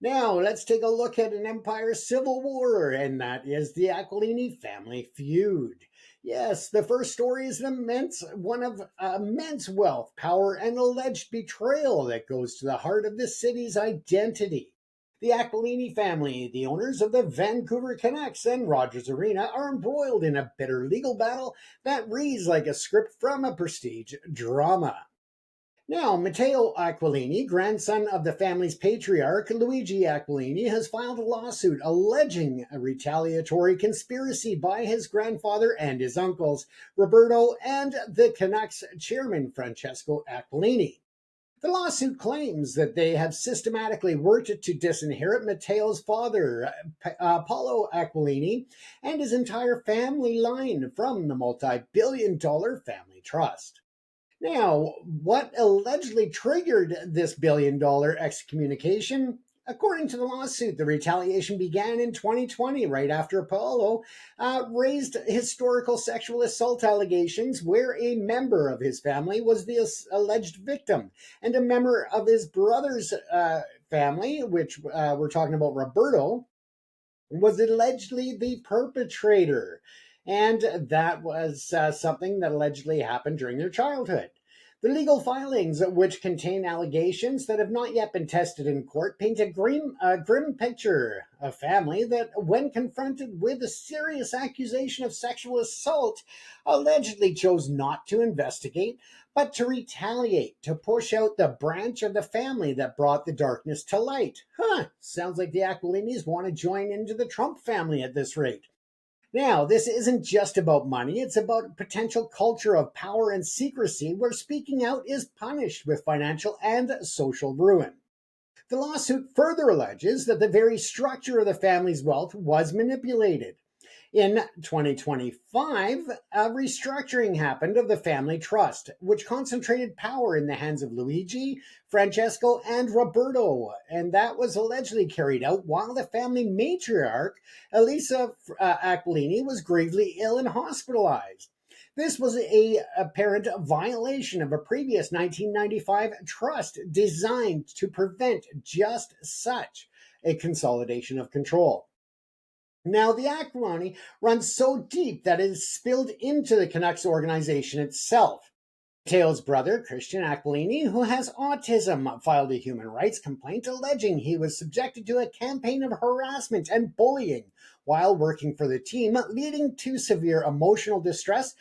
Now, let's take a look at an empire civil war, and that is the Aquilini family feud. Yes, the first story is one of immense wealth, power, and alleged betrayal that goes to the heart of the city's identity. The Aquilini family, the owners of the Vancouver Canucks and Rogers Arena, are embroiled in a bitter legal battle that reads like a script from a prestige drama. Now, Matteo Aquilini, grandson of the family's patriarch, Luigi Aquilini, has filed a lawsuit alleging a retaliatory conspiracy by his grandfather and his uncles, Roberto and the Canucks chairman, Francesco Aquilini. The lawsuit claims that they have systematically worked to disinherit Matteo's father, Paolo Aquilini, and his entire family line from the multi-billion-dollar family trust. Now, what allegedly triggered this billion-dollar excommunication? According to the lawsuit, the retaliation began in 2020, right after Paolo raised historical sexual assault allegations where a member of his family was the alleged victim, and a member of his brother's family, which we're talking about Roberto, was allegedly the perpetrator. And that was something that allegedly happened during their childhood. The legal filings, which contain allegations that have not yet been tested in court, paint a grim picture. A family that, when confronted with a serious accusation of sexual assault, allegedly chose not to investigate, but to retaliate, to push out the branch of the family that brought the darkness to light. Sounds like the Aquilinis want to join into the Trump family at this rate. Now, this isn't just about money, it's about a potential culture of power and secrecy where speaking out is punished with financial and social ruin. The lawsuit further alleges that the very structure of the family's wealth was manipulated. In 2025, a restructuring happened of the family trust, which concentrated power in the hands of Luigi, Francesco, and Roberto, and that was allegedly carried out while the family matriarch, Elisa Aquilini, was gravely ill and hospitalized. This was a apparent violation of a previous 1995 trust designed to prevent just such a consolidation of control. Now, the acrimony runs so deep that it is spilled into the Canucks organization itself. Mateo's brother, Christian Aquilini, who has autism, filed a human rights complaint alleging he was subjected to a campaign of harassment and bullying while working for the team, leading to severe emotional distress,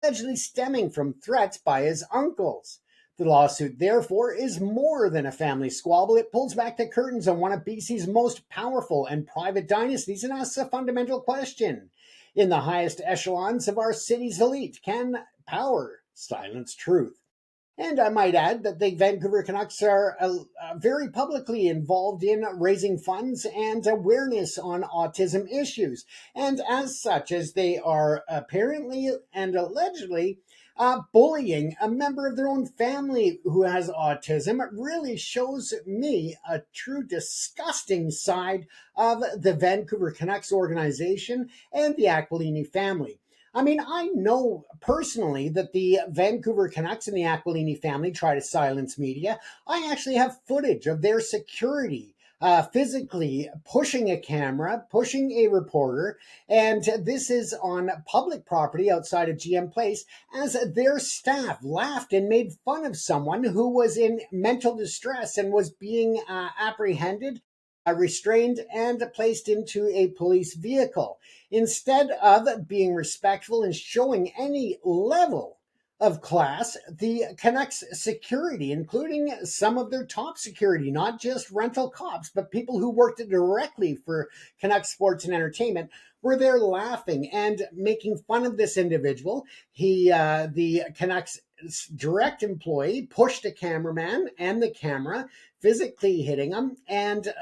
allegedly stemming from threats by his uncles. The lawsuit, therefore, is more than a family squabble. It pulls back the curtains on one of BC's most powerful and private dynasties and asks a fundamental question. In the highest echelons of our city's elite, can power silence truth? And I might add that the Vancouver Canucks are very publicly involved in raising funds and awareness on autism issues. And as such, as they are apparently and allegedly bullying a member of their own family who has autism, it really shows me a true disgusting side of the Vancouver Canucks organization and the Aquilini family. I mean, I know personally that the Vancouver Canucks and the Aquilini family try to silence media. I actually have footage of their security physically pushing a camera, pushing a reporter, and this is on public property outside of GM Place, as their staff laughed and made fun of someone who was in mental distress and was being apprehended, restrained, and placed into a police vehicle. Instead of being respectful and showing any level of class, the Canucks security, including some of their top security, not just rental cops, but people who worked directly for Canucks Sports and Entertainment, were there laughing and making fun of this individual. The Canucks direct employee pushed a cameraman and the camera, physically hitting them and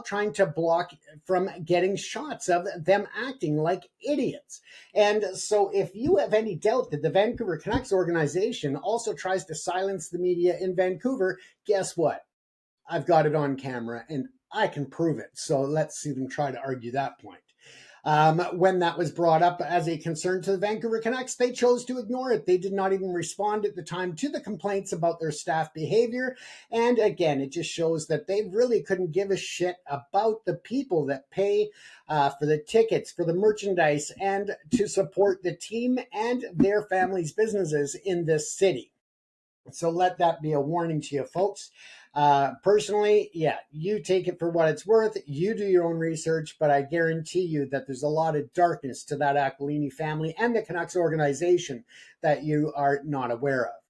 trying to block from getting shots of them acting like idiots. And so if you have any doubt that the Vancouver Canucks organization also tries to silence the media in Vancouver, guess what? I've got it on camera and I can prove it. So let's see them try to argue that point. When that was brought up as a concern to the Vancouver Canucks, they chose to ignore it. They did not even respond at the time to the complaints about their staff behavior. And again, it just shows that they really couldn't give a shit about the people that pay for the tickets, for the merchandise, and to support the team and their families' businesses in this city. So let that be a warning to you, folks. Personally, yeah, you take it for what it's worth. You do your own research, but I guarantee you that there's a lot of darkness to that Aquilini family and the Canucks organization that you are not aware of.